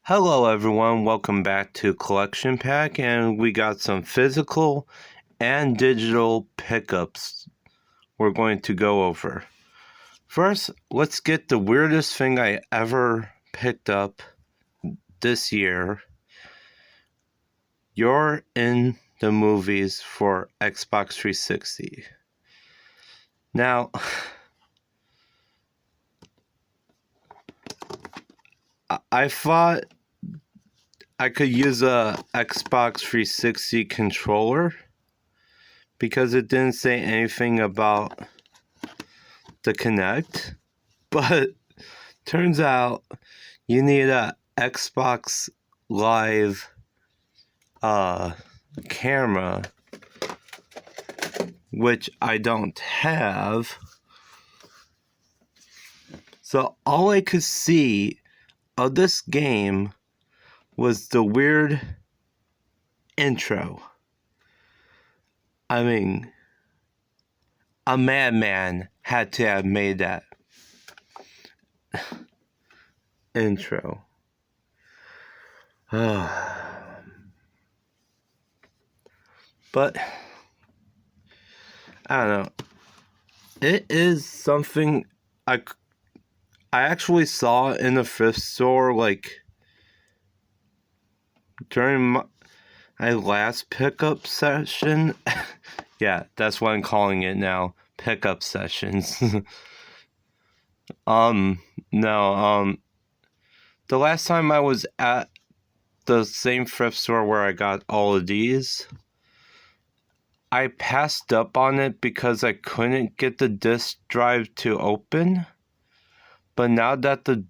Hello everyone, welcome back to Collection Pack, and we got some physical and digital pickups we're going to go over. First, let's get the weirdest thing I ever picked up this year. You're in the movies for Xbox 360. Now, I thought I could use a Xbox 360 controller because it didn't say anything about the Kinect, but turns out you need a Xbox Live camera, which I don't have. So all I could see of this game was the weird intro. I mean, a madman had to have made that intro. But I don't know. It is something I actually saw in the thrift store, like during my last pickup session. Yeah, that's what I'm calling it now. Pickup sessions. No, the last time I was at the same thrift store where I got all of these, I passed up on it because I couldn't get the disk drive to open. But now that the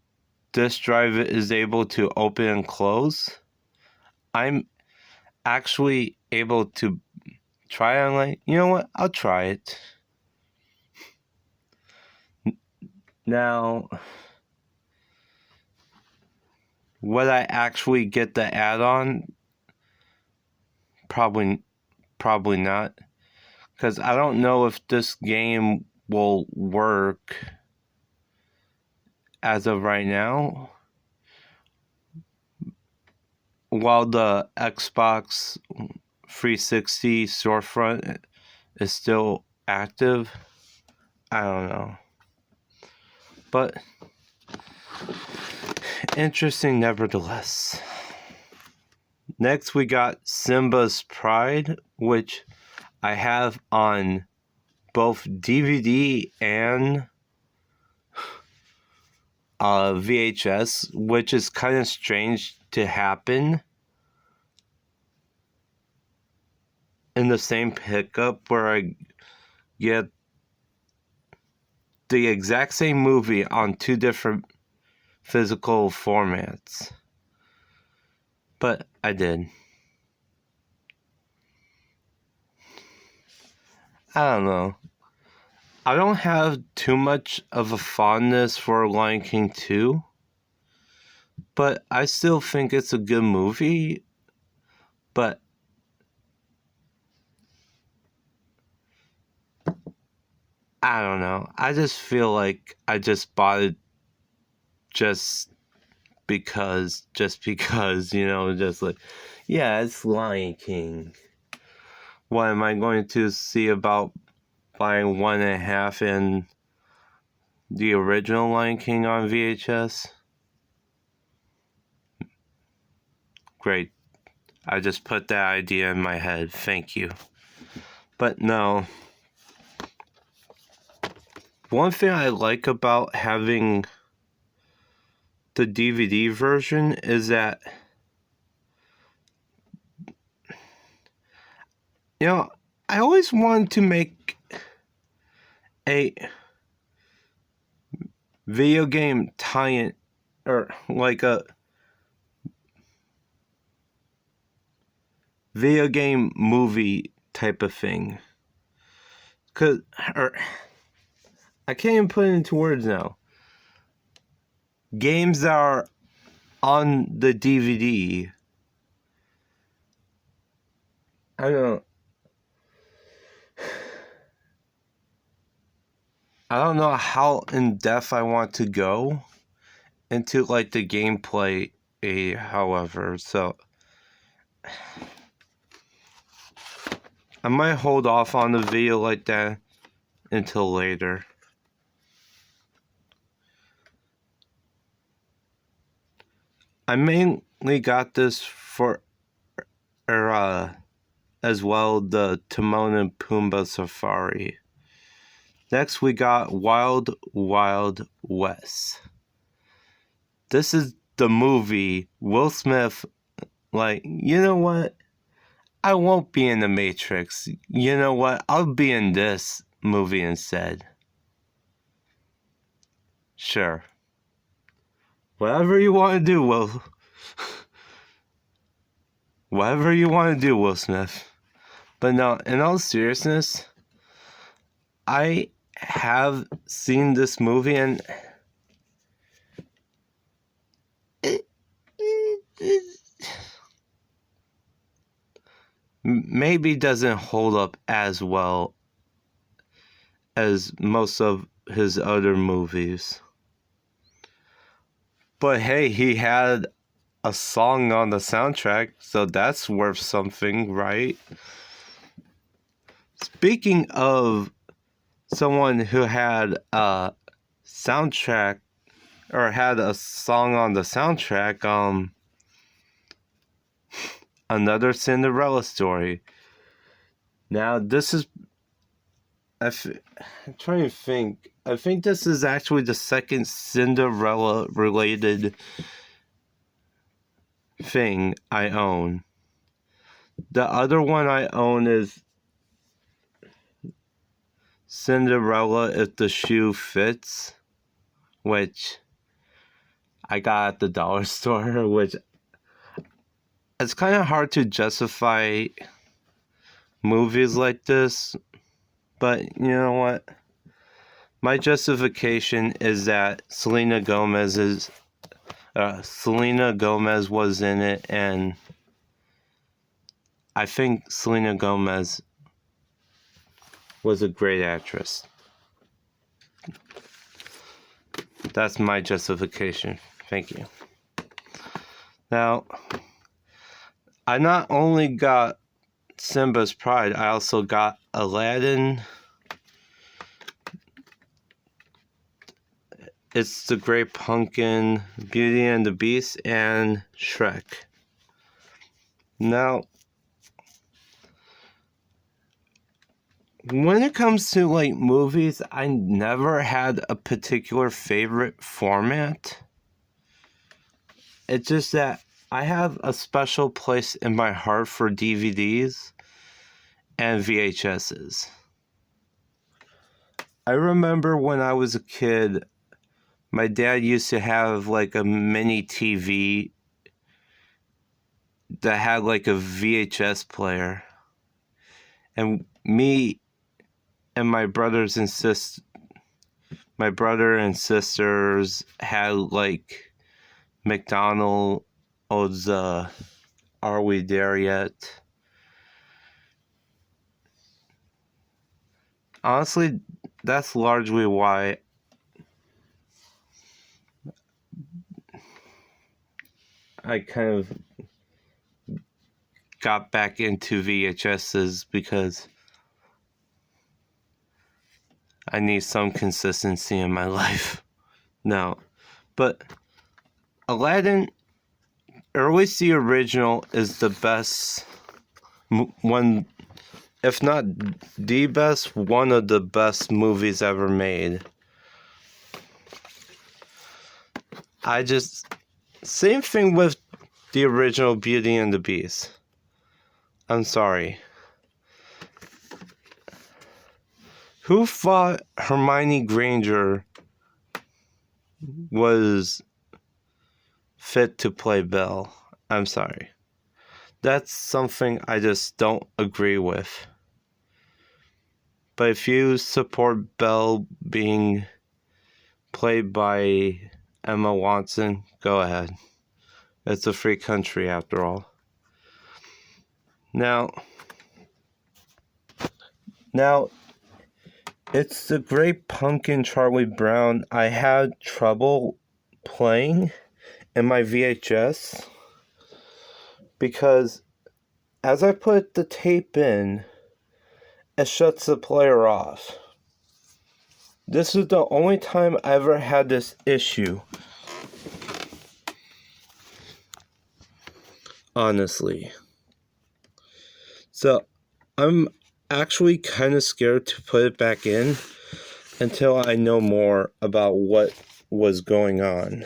disk drive is able to open and close, I'm actually able to try it. I'm like, you know what? I'll try it. Now, would I actually get the add-on? Probably not. Because I don't know if this game will work as of right now, while the Xbox 360 storefront is still active. I don't know. But interesting nevertheless. Next we got Simba's Pride, which I have on both DVD and VHS, which is kind of strange to happen in the same pickup where I get the exact same movie on two different physical formats. But I did. I don't know. I don't have too much of a fondness for Lion King 2, but I still think it's a good movie. But I don't know. I just feel like I just bought it just because, you know, just like, yeah, it's Lion King. What am I going to see about buying 1.5 in the original Lion King on VHS? Great. I just put that idea in my head. Thank you. But no. One thing I like about having the DVD version is that, you know, I always wanted to make a video game tie-in, or like a video game movie type of thing. I can't even put it into words now. Games that are on the DVD. I don't know how in depth I want to go into like the gameplay however, so I might hold off on the video like that until later. I mainly got this for as well, the Timon and Pumbaa Safari. Next we got Wild Wild West. This is the movie Will Smith, like, you know what? I won't be in the Matrix. You know what? I'll be in this movie instead. Sure. Whatever you want to do, Will. Whatever you want to do, Will Smith. But no, in all seriousness, I have seen this movie and it maybe doesn't hold up as well as most of his other movies. But hey, he had a song on the soundtrack, so that's worth something, right? Speaking of someone who had a soundtrack or had a song on the soundtrack, another Cinderella story. Now, this is... I'm trying to think. I think this is actually the second Cinderella-related thing I own. The other one I own is Cinderella If the Shoe Fits, which I got at the dollar store, which it's kind of hard to justify movies like this, but you know what? My justification is that Selena Gomez was in it, and I think Selena Gomez was a great actress. That's my justification. Thank you. Now, I not only got Simba's Pride, I also got Aladdin. It's the Great Pumpkin, Beauty and the Beast, and Shrek. Now, when it comes to like movies, I never had a particular favorite format. It's just that I have a special place in my heart for DVDs and VHSs. I remember when I was a kid, my dad used to have like a mini TV that had like a VHS player. And me and my brother and sisters had like McDonald's Are We There Yet? Honestly, that's largely why I kind of got back into VHSs, because I need some consistency in my life. No, but Aladdin, or at least the original, is the best one, if not the best, one of the best movies ever made. Same thing with the original Beauty and the Beast. I'm sorry. Who thought Hermione Granger was fit to play Belle? I'm sorry. That's something I just don't agree with. But if you support Belle being played by Emma Watson, go ahead. It's a free country after all. Now, it's the Great Pumpkin Charlie Brown I had trouble playing in my VHS because as I put the tape in, it shuts the player off. This is the only time I ever had this issue. Honestly. So, I'm actually kind of scared to put it back in until I know more about what was going on.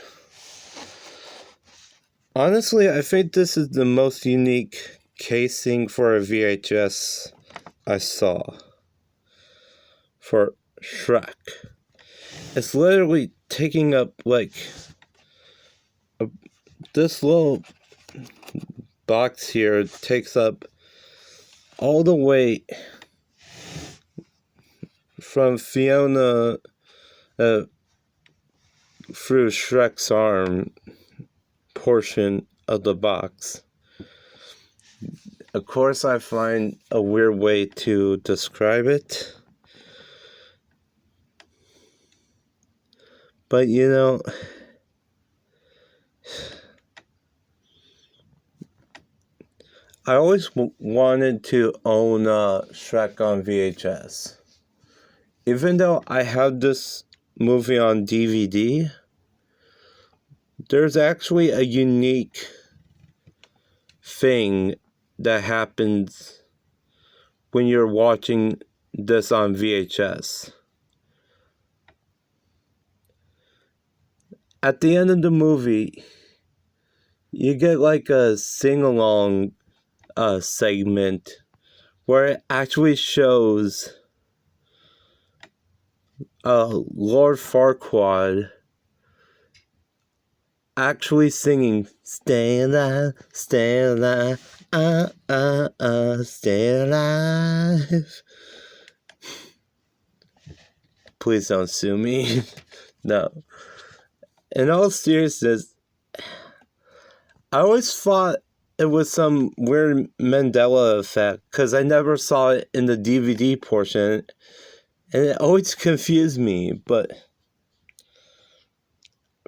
Honestly, I think this is the most unique casing for a VHS I saw for Shrek. It's literally taking up this little box here takes up all the way from Fiona through Shrek's arm portion of the box. Of course, I find a weird way to describe it. But I always wanted to own Shrek on VHS. Even though I have this movie on DVD, there's actually a unique thing that happens when you're watching this on VHS. At the end of the movie, you get like a sing-along segment where it actually shows Lord Farquaad actually singing "Stay Alive, Stay Alive, Stay Alive." Please don't sue me. No. In all seriousness, I always thought it was some weird Mandela effect because I never saw it in the DVD portion, and it always confused me, but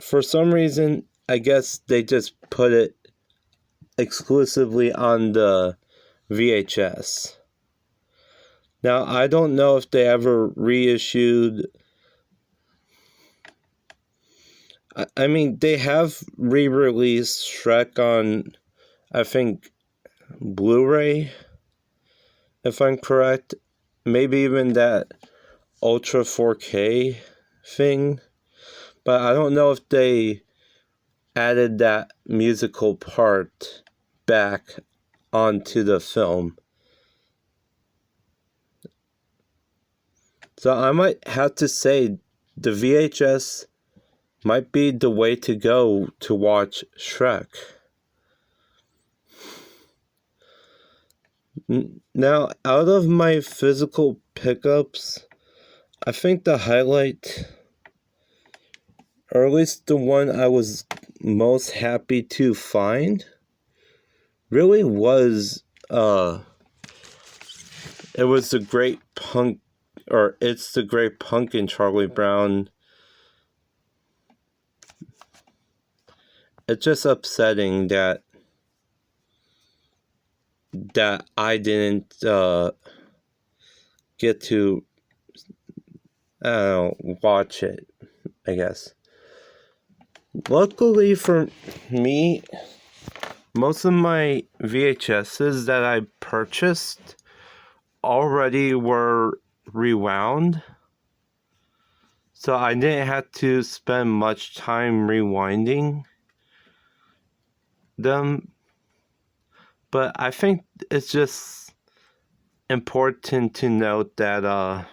for some reason, I guess they just put it exclusively on the VHS. Now, I don't know if they ever reissued. I mean, they have re-released Shrek on, I think, Blu-ray, if I'm correct. Maybe even that Ultra 4K thing. But I don't know if they added that musical part back onto the film. So I might have to say the VHS might be the way to go to watch Shrek. Now, out of my physical pickups, I think the highlight, or at least the one I was most happy to find, really was, it was the Great Punk, or It's the Great Pumpkin, Charlie Brown. It's just upsetting that I didn't get to, I don't know, watch it, I guess. Luckily for me, most of my VHSs that I purchased already were rewound. So I didn't have to spend much time rewinding them. But I think it's just important to note that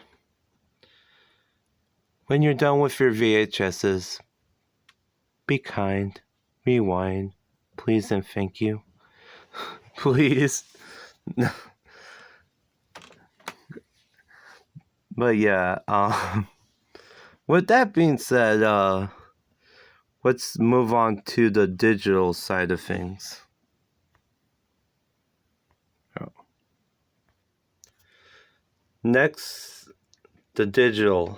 when you're done with your VHSs, be kind, rewind, please and thank you. Please. But yeah, with that being said, let's move on to the digital side of things. Next, the digital.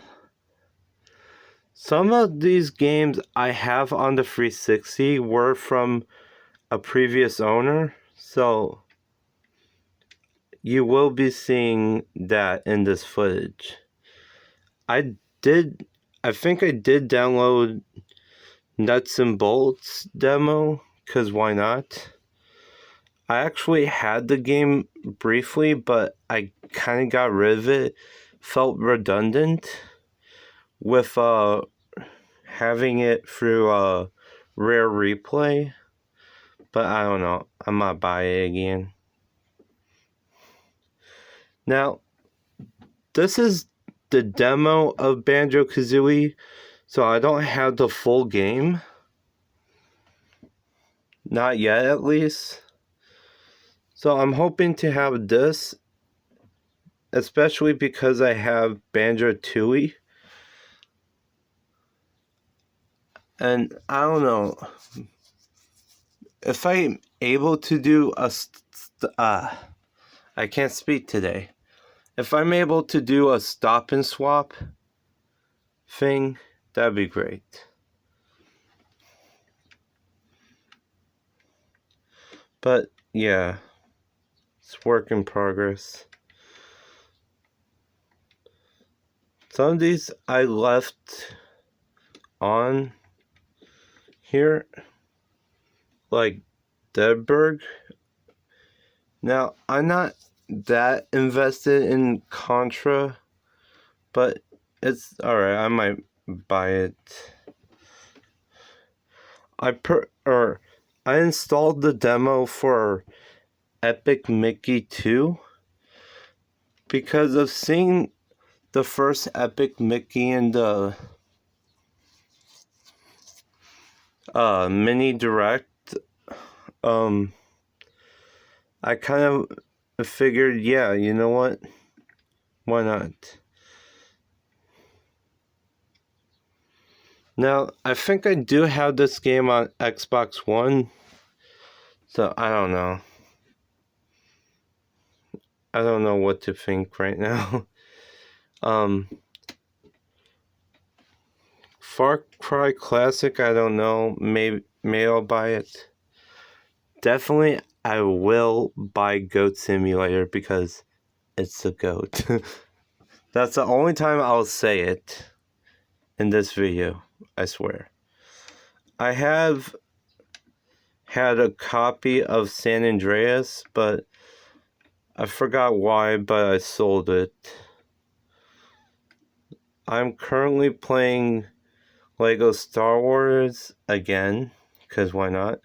Some of these games I have on the 360 were from a previous owner, so you will be seeing that in this footage. I think I did download Nuts and Bolts demo, because why not? I actually had the game briefly, but I kind of got rid of it. Felt redundant with having it through Rare Replay, but I don't know. I might buy it again. Now, this is the demo of Banjo-Kazooie, so I don't have the full game. Not yet, at least. So I'm hoping to have this, especially because I have Banjo-Tooie. And I don't know if I'm able to do I can't speak today. If I'm able to do a stop and swap thing, that'd be great. But yeah, it's work in progress. Some of these I left on here, like Deadberg. Now, I'm not that invested in Contra, but it's alright. I might buy it. I installed the demo for Epic Mickey 2 because of seeing the first Epic Mickey in the mini direct. I kind of figured, yeah, you know what? Why not? Now, I think I do have this game on Xbox One, so I don't know. I don't know what to think right now. Far Cry Classic, I don't know. Maybe I'll buy it. Definitely, I will buy Goat Simulator because it's the GOAT. That's the only time I'll say it in this video, I swear. I have had a copy of San Andreas, but I forgot why, but I sold it. I'm currently playing Lego Star Wars again, because why not?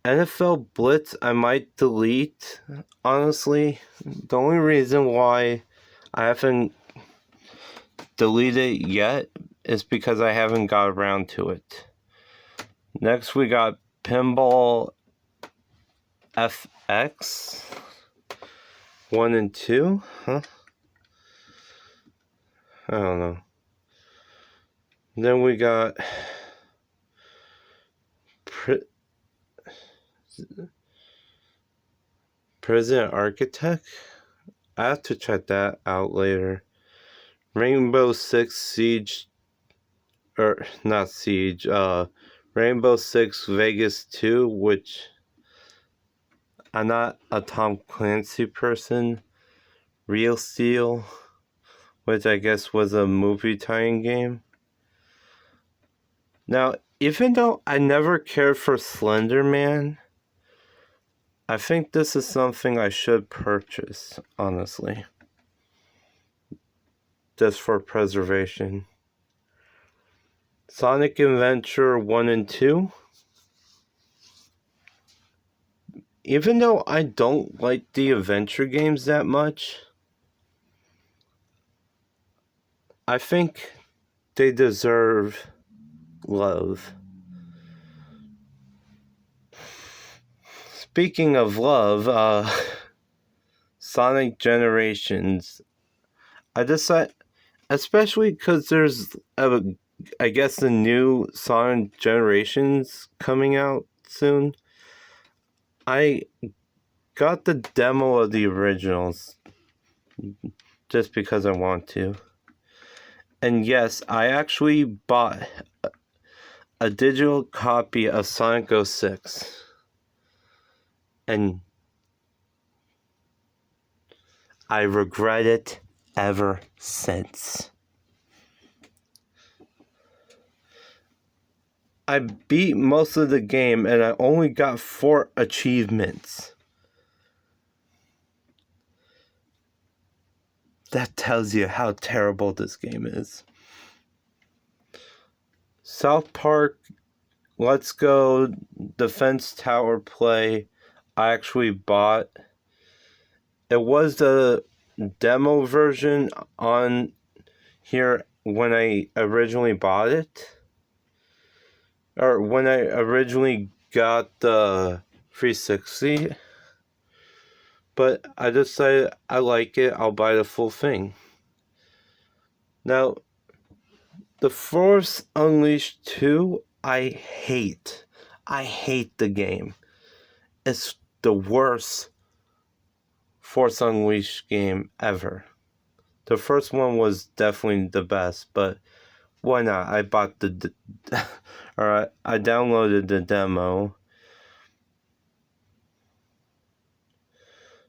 NFL Blitz I might delete, honestly. The only reason why I haven't deleted it yet is because I haven't got around to it. Next we got Pinball FX 1 and 2, huh? I don't know. Then we got President Architect. I have to check that out later. Rainbow Six Siege, or not Siege, Rainbow Six Vegas 2, which I'm not a Tom Clancy person. Real Steel, which I guess was a movie tie-in game. Now, even though I never cared for Slender Man, I think this is something I should purchase, honestly. Just for preservation. Sonic Adventure 1 and 2. Even though I don't like the adventure games that much, I think they deserve love. Speaking of love, Sonic Generations. I decided, especially because there's, I guess, the new Sonic Generations coming out soon. I got the demo of the originals just because I want to. And yes, I actually bought a digital copy of Sonic 06. And I regret it ever since. I beat most of the game and I only got 4 achievements. That tells you how terrible this game is. South Park Let's Go Defense Tower Play, I actually bought. It was the demo version on here when I originally bought it. Or when I originally got the 360. But I decided I like it, I'll buy the full thing. Now, The Force Unleashed 2, I hate. I hate the game. It's the worst Force Unleashed game ever. The first one was definitely the best, but why not? I bought or I downloaded the demo.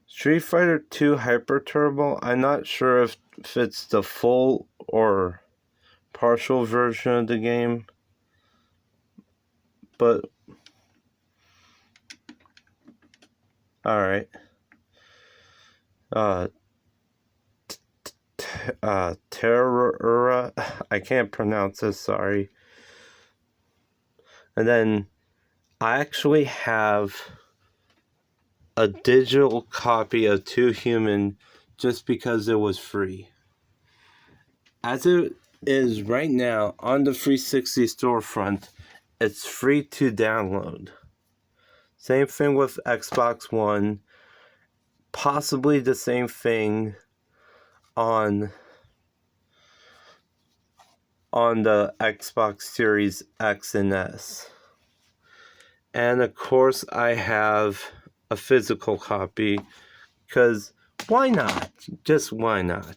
Street Fighter 2 Hyper Turbo, I'm not sure if it's the full or partial version of the game, but alright. Terra, I can't pronounce this, sorry. And then I actually have a digital copy of 2 Human just because it was free. As it is right now on the 360 storefront, it's free to download. Same thing with Xbox One. Possibly the same thing on the Xbox Series X and S. And of course I have a physical copy, because why not? Just why not?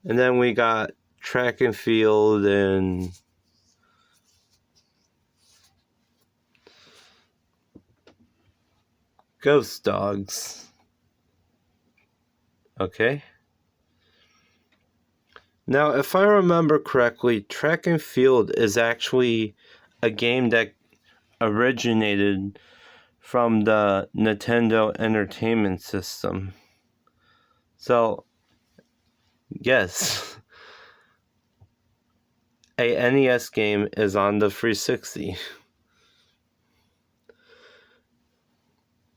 And then we got Track and Field and Ghost Dogs. Okay. Now, if I remember correctly, Track and Field is actually a game that originated from the Nintendo Entertainment System. So, yes, a NES game is on the 360.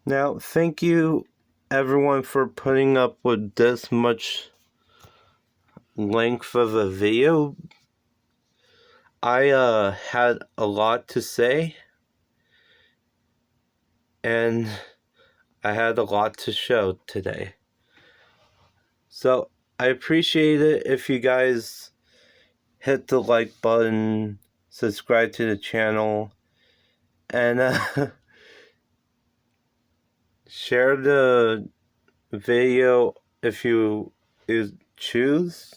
Now, thank you everyone for putting up with this much length of a video. I had a lot to say, and I had a lot to show today. So I appreciate it if you guys hit the like button, subscribe to the channel, and share the video if you choose.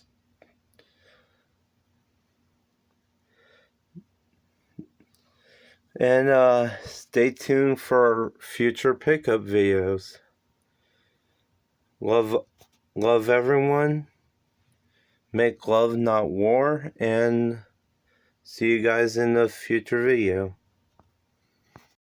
And stay tuned for future pickup videos. Love everyone. Make love, not war. And see you guys in the future video.